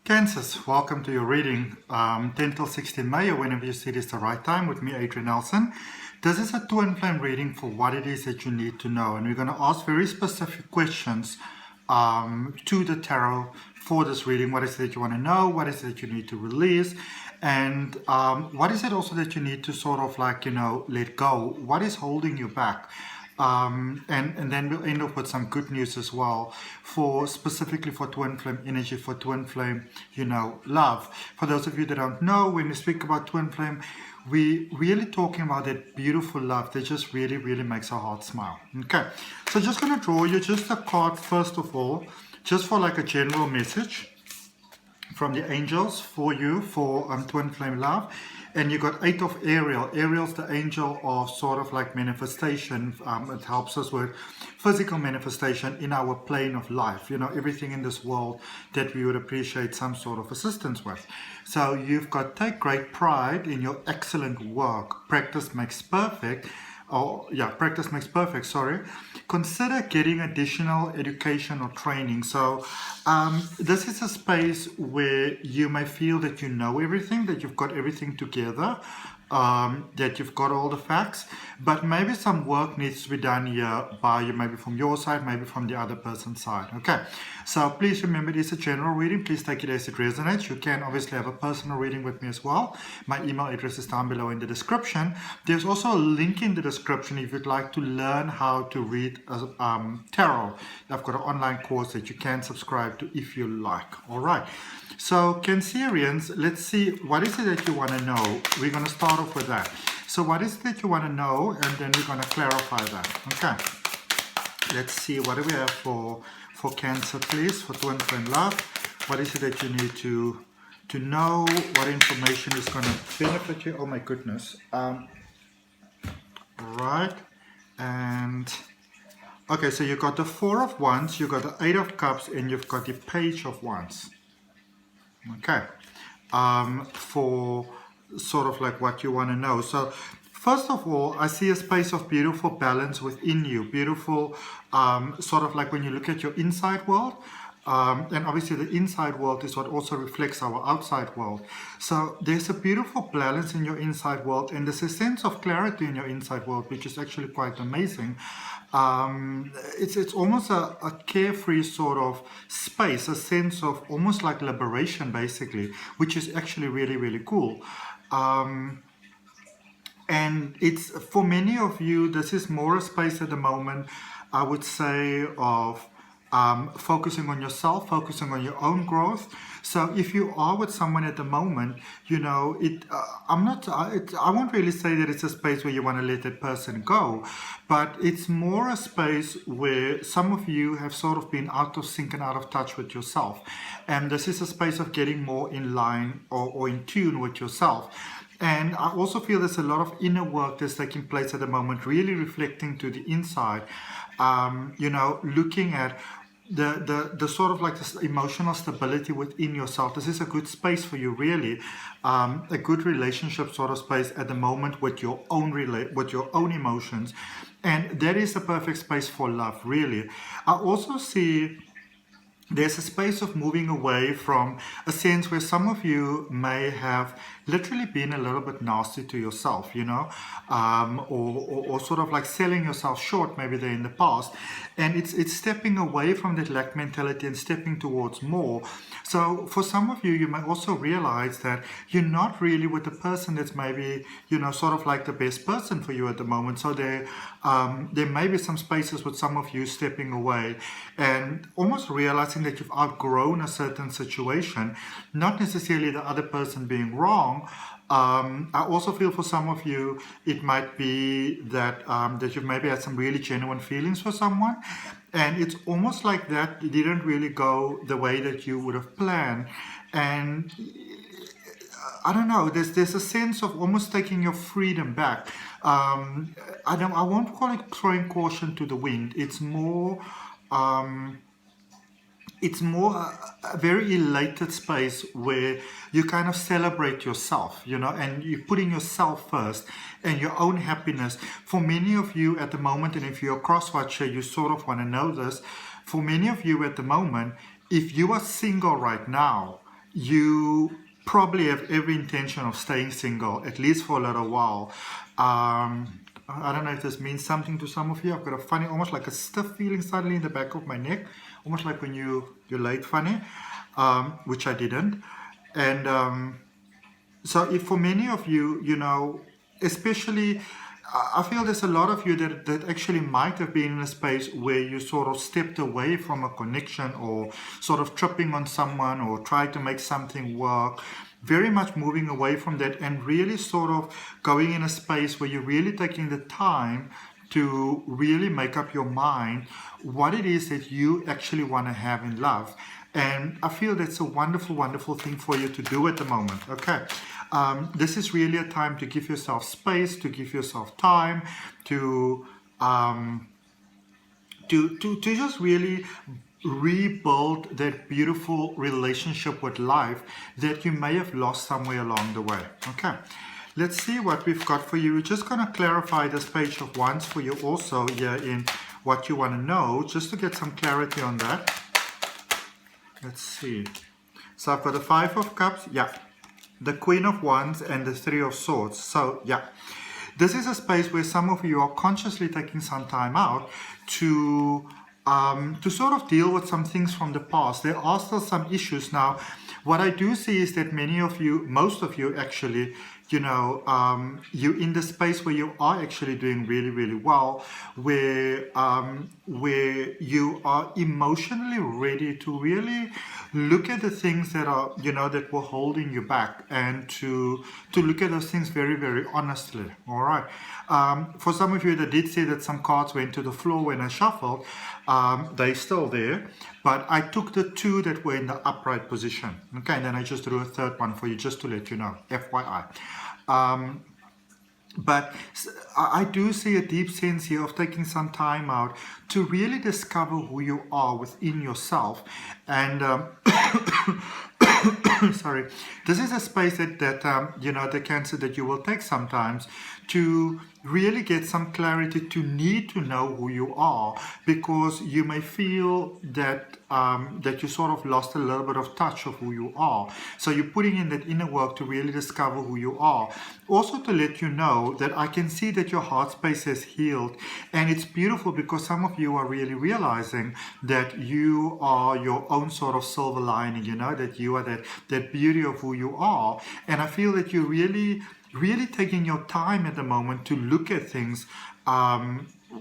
Cancers, welcome to your reading, 10 till 16 May, or whenever you see it is the right time, with me, Adrian H. This is a twin flame reading for what it is that you need to know, and we're going to ask very specific questions to the tarot for this reading. What is it that you want to know? What is it that you need to release? And what is it also that you need to sort of let go? What is holding you back? And then we'll end up with some good news as well, for specifically for twin flame energy, for twin flame, love. For those of you that don't know, when we speak about twin flame, we really talking about that beautiful love that just really, really makes our heart smile. Okay, so just going to draw you just a card first of all, just for like a general message from the angels for you, for twin flame love. And you got 8 of Ariel. Ariel's the angel of sort of like manifestation. It helps us with physical manifestation in our plane of life. Everything in this world that we would appreciate some sort of assistance with. So you've got take great pride in your excellent work. Practice makes perfect. Practice makes perfect, sorry. Consider getting additional education or training. So this is a space where you may feel that you know everything, that you've got everything together, that you've got all the facts, but maybe some work needs to be done here by you, maybe from your side, maybe from the other person's side. Okay, so please remember, it is a general reading. Please take it as it resonates. You can obviously have a personal reading with me as well. My email address is down below in the description. There's also a link in the description if you'd like to learn how to read tarot. I've got an online course that you can subscribe to if you like. All right, so Cancerians, let's see, what is it that you want to know? We're going to start off with that. So what is it that you want to know, and then we're going to clarify that. Okay, let's see, what do we have for Cancer, please, for twin flame love? What is it that you need to know? What information is going to benefit you? Oh my goodness. Right, and okay, so you got the 4 of Wands, you got the 8 of Cups, and you've got the Page of Wands. Okay, for sort of like what you want to know. So first of all, I see a space of beautiful balance within you, beautiful sort of like when you look at your inside world, and obviously the inside world is what also reflects our outside world. So there's a beautiful balance in your inside world, and there's a sense of clarity in your inside world, which is actually quite amazing. It's almost a carefree sort of space, a sense of almost like liberation basically, which is actually really, really cool. And it's, for many of you, this is more a space at the moment, I would say, of focusing on yourself, focusing on your own growth. So if you are with someone at the moment, I won't really say that it's a space where you want to let that person go, but it's more a space where some of you have sort of been out of sync and out of touch with yourself. And this is a space of getting more in line or in tune with yourself. And I also feel there's a lot of inner work that's taking place at the moment, really reflecting to the inside, looking at the sort of like this emotional stability within yourself. This is a good space for you, really, a good relationship sort of space at the moment with your own emotions, and that is a perfect space for love, really. I also see there's a space of moving away from a sense where some of you may have literally been a little bit nasty to yourself, or sort of like selling yourself short maybe there in the past. And it's stepping away from that lack mentality and stepping towards more. So for some of you, you may also realize that you're not really with the person that's maybe, sort of like the best person for you at the moment. So there may be some spaces with some of you stepping away and almost realizing that you've outgrown a certain situation, not necessarily the other person being wrong. I also feel for some of you, it might be that that you've maybe had some really genuine feelings for someone, and it's almost like that it didn't really go the way that you would have planned. And I don't know, there's a sense of almost taking your freedom back. I won't call it throwing caution to the wind. It's more a very elated space where you kind of celebrate yourself, and you're putting yourself first and your own happiness. For many of you at the moment, and if you're a cross-watcher, you sort of want to know this, for many of you at the moment, if you are single right now, you probably have every intention of staying single, at least for a little while. I don't know if this means something to some of you. I've got a funny, almost like a stiff feeling suddenly in the back of my neck, almost like when you laid funny, which I didn't. And so if for many of you, you know, especially, I feel there's a lot of you that actually might have been in a space where you sort of stepped away from a connection, or sort of tripping on someone, or tried to make something work. Very much moving away from that and really sort of going in a space where you're really taking the time to really make up your mind what it is that you actually want to have in love. And I feel that's a wonderful, wonderful thing for you to do at the moment. Okay. This is really a time to give yourself space, to give yourself time, to just really rebuild that beautiful relationship with life that you may have lost somewhere along the way. Okay, let's see what we've got for you. We're just going to clarify this page of wands for you also here in what you want to know, just to get some clarity on that. Let's see. So I've got the 5 of cups, yeah, the Queen of Wands and the 3 of Swords. So yeah, this is a space where some of you are consciously taking some time out to sort of deal with some things from the past. There are still some issues. Now, what I do see is that many of you, most of you actually, you know, you're in the space where you are actually doing really, really well, where you are emotionally ready to really look at the things that are, you know, that were holding you back, and to look at those things very, very honestly. All right. For some of you that did see that some cards went to the floor when I shuffled, they're still there, but I took the 2 that were in the upright position. Okay, and then I just drew a 3rd one for you, just to let you know, FYI. But I do see a deep sense here of taking some time out to really discover who you are within yourself. And sorry, this is a space that you know, the Cancer, that you will take sometimes to really get some clarity, to need to know who you are, because you may feel that that you sort of lost a little bit of touch of who you are. So you're putting in that inner work to really discover who you are. Also to let you know that I can see that your heart space has healed, and it's beautiful because some of you are really realizing that you are your own sort of silver lining, you know, that you are that beauty of who you are. And I feel that you're really taking your time at the moment to look at things.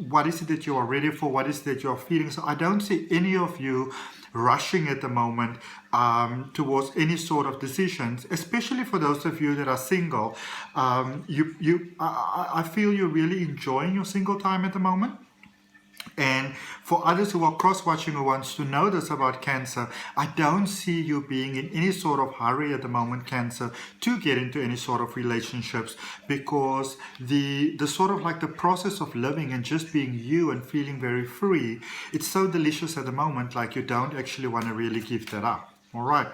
What is it that you are ready for? What is it that you're feeling? So I don't see any of you rushing at the moment towards any sort of decisions, especially for those of you that are single. I feel you're really enjoying your single time at the moment. And for others who are cross-watching or wants to know this about Cancer, I don't see you being in any sort of hurry at the moment, Cancer, to get into any sort of relationships, because the sort of like the process of living and just being you and feeling very free, it's so delicious at the moment, like you don't actually want to really give that up. All right.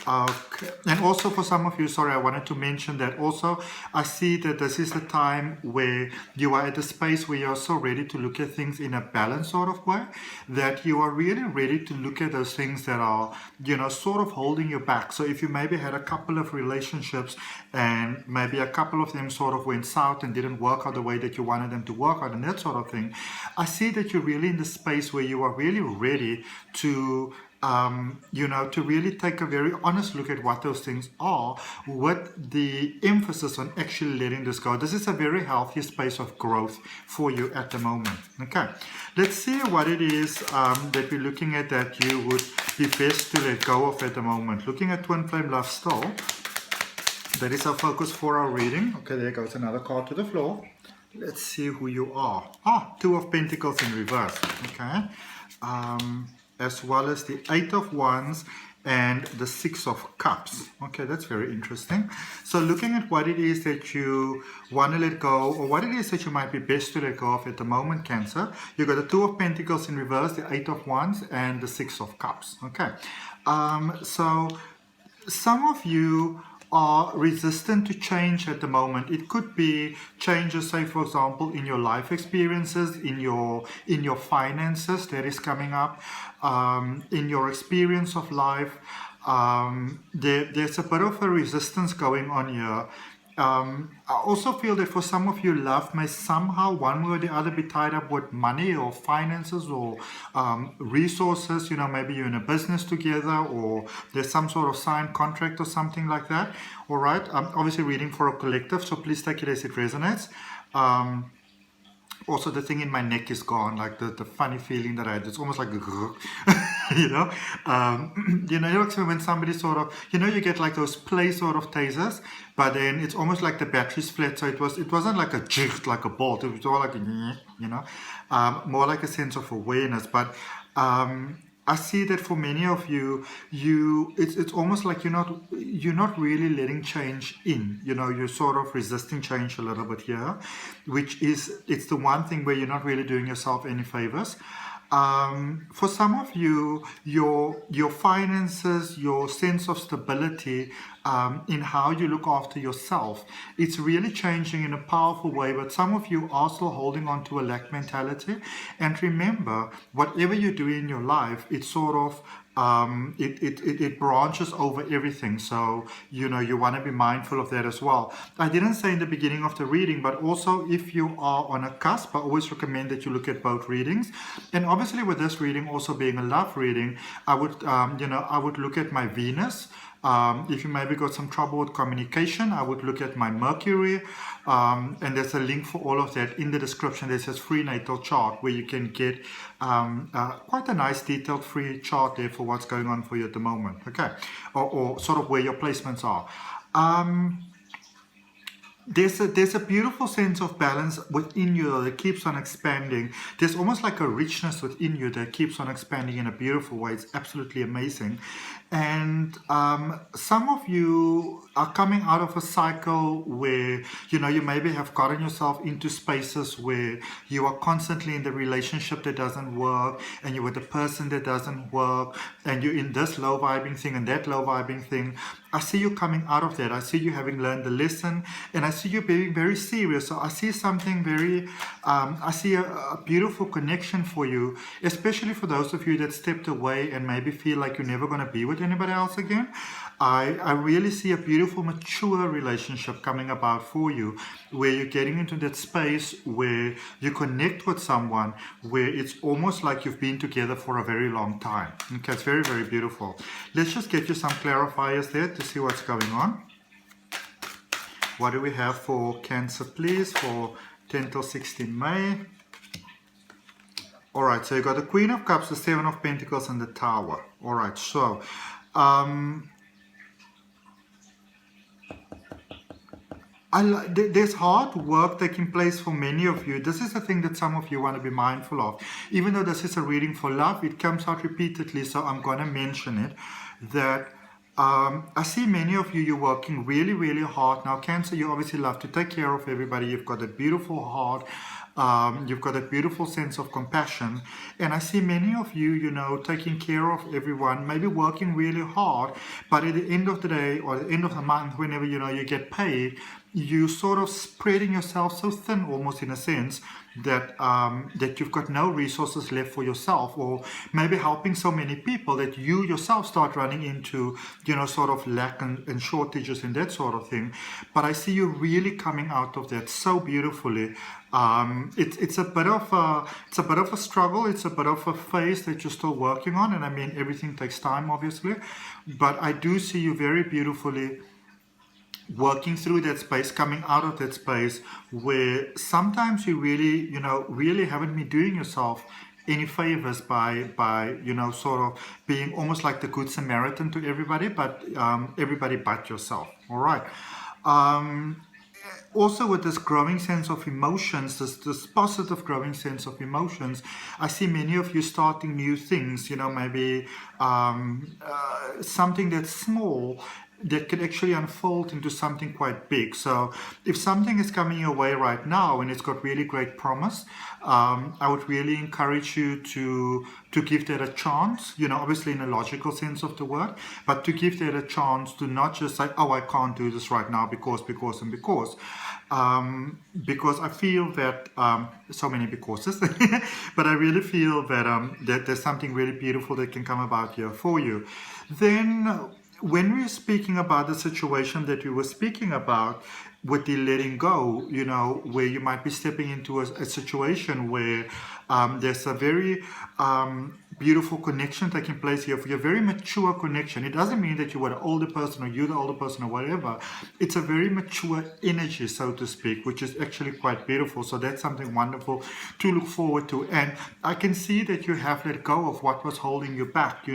Okay. And also for some of you, sorry, I wanted to mention that also, I see that this is the time where you are at a space where you're so ready to look at things in a balanced sort of way, that you are really ready to look at those things that are, you know, sort of holding you back. So if you maybe had a couple of relationships and maybe a couple of them sort of went south and didn't work out the way that you wanted them to work out and that sort of thing, I see that you're really in the space where you are really ready to you know, to really take a very honest look at what those things are, with the emphasis on actually letting this go. This is a very healthy space of growth for you at the moment. Okay, let's see what it is that we're looking at that you would be best to let go of at the moment. Looking at twin flame love still. That is our focus for our reading. Okay, there goes another card to the floor. Let's see who you are. 2 of Pentacles in reverse. Okay. As well as the 8 of Wands and the 6 of Cups. Okay, that's very interesting. So looking at what it is that you want to let go, or what it is that you might be best to let go of at the moment, Cancer, you've got the 2 of Pentacles in reverse, the 8 of Wands, and the 6 of Cups. Okay, so some of you are resistant to change at the moment. It could be changes, say for example, in your life experiences, in your finances that is coming up, in your experience of life. There's a bit of a resistance going on here. I also feel that for some of you, love may somehow, one way or the other, be tied up with money or finances or resources. Maybe you're in a business together, or there's some sort of signed contract or something like that. All right. I'm obviously reading for a collective, so please take it as it resonates. Also, the thing in my neck is gone, like the funny feeling that I had. It's almost like, you know, when somebody sort of, you get like those play sort of tasers, but then it's almost like the battery's flat. So it wasn't like a jirt, like a bolt. It was all like, more like a sense of awareness. But I see that for many of you, it's almost like you're not really letting change in. You're sort of resisting change a little bit here, it's the one thing where you're not really doing yourself any favors. For some of you, your finances, your sense of stability in how you look after yourself, it's really changing in a powerful way. But some of you are still holding on to a lack mentality. And remember, whatever you do in your life, it's sort of it branches over everything. So you want to be mindful of that as well. I didn't say in the beginning of the reading, but also if you are on a cusp, I always recommend that you look at both readings. And obviously with this reading also being a love reading, I would look at my Venus. If you maybe got some trouble with communication, I would look at my Mercury, and there's a link for all of that in the description. There's this free natal chart where you can get quite a nice detailed free chart there for what's going on for you at the moment, okay, or sort of where your placements are. There's a beautiful sense of balance within you that keeps on expanding. There's almost like a richness within you that keeps on expanding in a beautiful way. It's absolutely amazing. And some of you are coming out of a cycle where you maybe have gotten yourself into spaces where you are constantly in the relationship that doesn't work, and you're with the person that doesn't work, and you're in this low vibing thing and that low vibing thing. I see you coming out of that. I see you having learned the lesson, and I see you being very serious. So I see something very, I see a beautiful connection for you, especially for those of you that stepped away and maybe feel like you're never going to be with anybody else again. I really see a beautiful, mature relationship coming about for you, where you're getting into that space where you connect with someone, where it's almost like you've been together for a very long time. Okay, it's very, very beautiful. Let's just get you some clarifiers there to see what's going on. What do we have for Cancer, please, for 10 till 16 May? All right, so you got the Queen of Cups, the Seven of Pentacles, and the Tower. All right, so there's hard work taking place for many of you. This is the thing that some of you want to be mindful of. Even though this is a reading for love, it comes out repeatedly, so I'm going to mention it, that I see many of you, you're working really, really hard. Now, Cancer, you obviously love to take care of everybody. You've got a beautiful heart. You've got a beautiful sense of compassion. And I see many of you, taking care of everyone, maybe working really hard. But at the end of the day or the end of the month, whenever, you get paid, you sort of spreading yourself so thin almost in a sense that that you've got no resources left for yourself, or maybe helping so many people that you yourself start running into sort of lack and shortages and that sort of thing. But I see you really coming out of that so beautifully. It's a bit of a struggle. It's a bit of a phase that you're still working on, and I mean everything takes time obviously, but I do see you very beautifully working through that space, coming out of that space where sometimes you really, really haven't been doing yourself any favors by sort of being almost like the Good Samaritan to everybody, but everybody but yourself. All right. Also with this growing sense of emotions, this positive growing sense of emotions, I see many of you starting new things, maybe something that's small, that can actually unfold into something quite big. So if something is coming your way right now and it's got really great promise, I would really encourage you to give that a chance, obviously in a logical sense of the word, but to give that a chance, to not just say, oh, I can't do this right now because I feel that so many becauses, but I really feel that that there's something really beautiful that can come about here for you. Then when we're speaking about the situation that we were speaking about with the letting go, where you might be stepping into a situation where there's a very beautiful connection taking place here, for a very mature connection. It doesn't mean that you were the older person or you're the older person or whatever. It's a very mature energy, so to speak, which is actually quite beautiful. So that's something wonderful to look forward to. And I can see that you have let go of what was holding you back,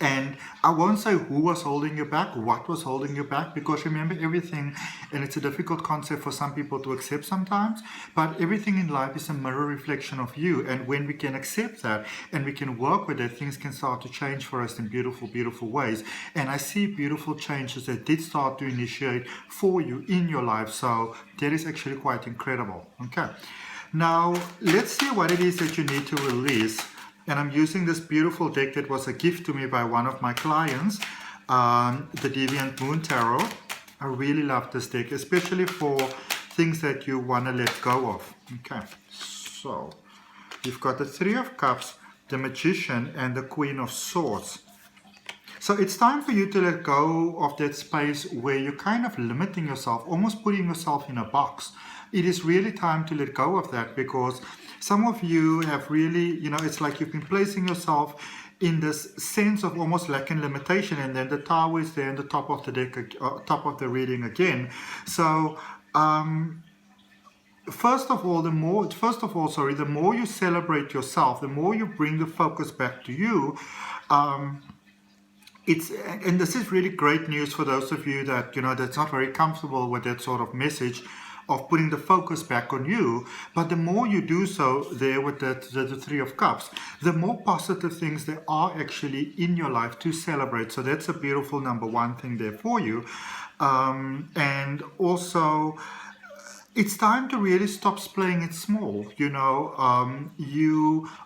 and I won't say who was holding you back, what was holding you back, because remember, everything, and it's a difficult concept for some people to accept sometimes, but everything in life is a mirror reflection of you. And when we can accept that and we can work with it, things can start to change for us in beautiful, beautiful ways. And I see beautiful changes that did start to initiate for you in your life. So that is actually quite incredible. Okay. Now, let's see what it is that you need to release. And I'm using this beautiful deck that was a gift to me by one of my clients, the Deviant Moon Tarot. I really love this deck, especially for things that you want to let go of. Okay, so you've got the Three of Cups, the Magician, and the Queen of Swords. So it's time for you to let go of that space where you're kind of limiting yourself, almost putting yourself in a box. It is really time to let go of that, because some of you have really, it's like you've been placing yourself in this sense of almost lack and limitation, and then the Tower is there in the top of the deck, top of the reading again. So, first of all, the more you celebrate yourself, the more you bring the focus back to you. And this is really great news for those of you that, that's not very comfortable with that sort of message of putting the focus back on you. But the more you do so there with the Three of Cups, the more positive things there are actually in your life to celebrate. So that's a beautiful number one thing there for you. And also, it's time to really stop playing it small. You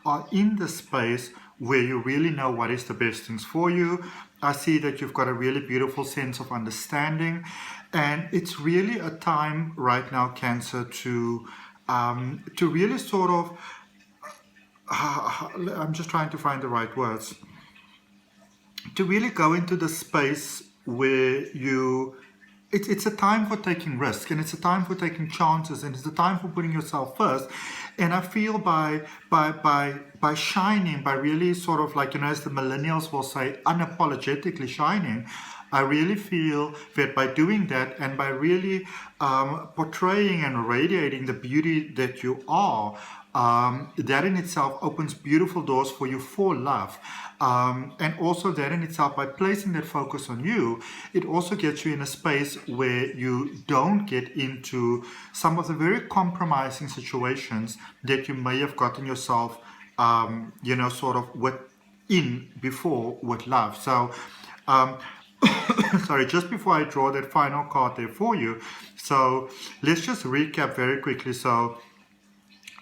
are in the space where you really know what is the best things for you. I see that you've got a really beautiful sense of understanding, and it's really a time right now, Cancer, to really sort of, I'm just trying to find the right words, to really go into the space where it's a time for taking risks, and it's a time for taking chances, and it's a time for putting yourself first. And I feel by shining, by really sort of like, as the millennials will say, unapologetically shining, I really feel that by doing that and by really portraying and radiating the beauty that you are, that in itself opens beautiful doors for you for love. And also that in itself, by placing that focus on you, it also gets you in a space where you don't get into some of the very compromising situations that you may have gotten yourself, sort of in before with love. So, sorry, just before I draw that final card there for you, so let's just recap very quickly. So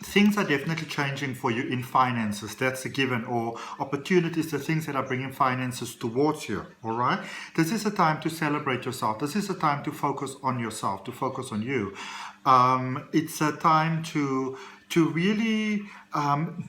things are definitely changing for you in finances. That's a given. Or opportunities, the things that are bringing finances towards you. All right. This is a time to celebrate yourself. This is a time to focus on yourself, to focus on you. It's a time to really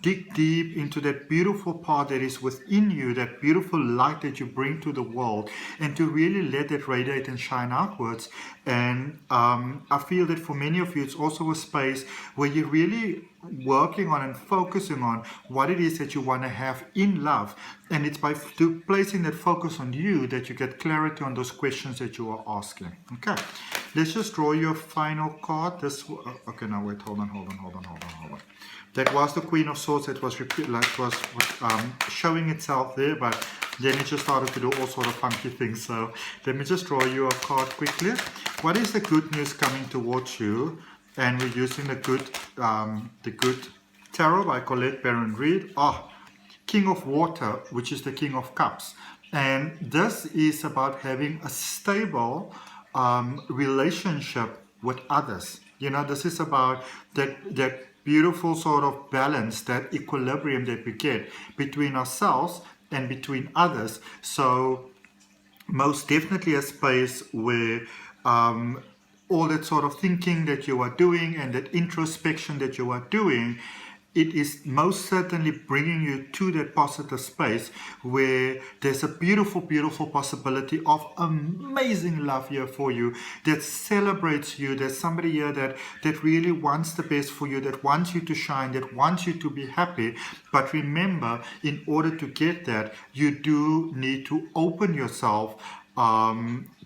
dig deep into that beautiful part that is within you, that beautiful light that you bring to the world, and to really let it radiate and shine outwards. And I feel that for many of you, it's also a space where you're really working on and focusing on what it is that you want to have in love. And it's by placing that focus on you that you get clarity on those questions that you are asking. Okay, let's just draw your final card. Okay, now wait, hold on. That was the Queen of Swords that was showing itself there, but then it just started to do all sort of funky things. So let me just draw you a card quickly. What is the good news coming towards you? And we're using the Good Tarot by Colette Baron Reid. King of Water, which is the King of Cups. And this is about having a stable relationship with others. You know, this is about that beautiful sort of balance, that equilibrium that we get between ourselves and between others. So most definitely a space where all that sort of thinking that you are doing and that introspection that you are doing, it is most certainly bringing you to that positive space where there's a beautiful, beautiful possibility of amazing love here for you, that celebrates you. There's somebody here that really wants the best for you, that wants you to shine, that wants you to be happy. But remember, in order to get that, you do need to open yourself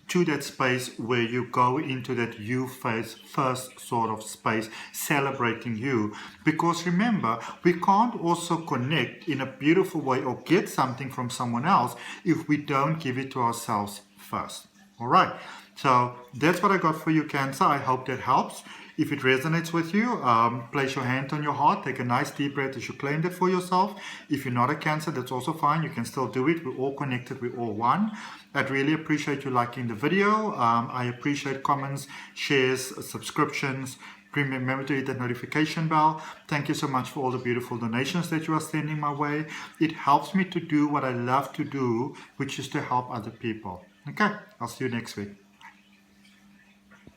to that space where you go into that you face first sort of space, celebrating you. Because remember, we can't also connect in a beautiful way or get something from someone else if we don't give it to ourselves first. All right, so that's what I got for you, Cancer. I hope that helps. If it resonates with you, place your hand on your heart, take a nice deep breath as you claim that for yourself. If you're not a Cancer, that's also fine. You can still do it. We're all connected. We're all one. I'd really appreciate you liking the video. I appreciate comments, shares, subscriptions. Remember to hit that notification bell. Thank you so much for all the beautiful donations that you are sending my way. It helps me to do what I love to do, which is to help other people. Okay, I'll see you next week.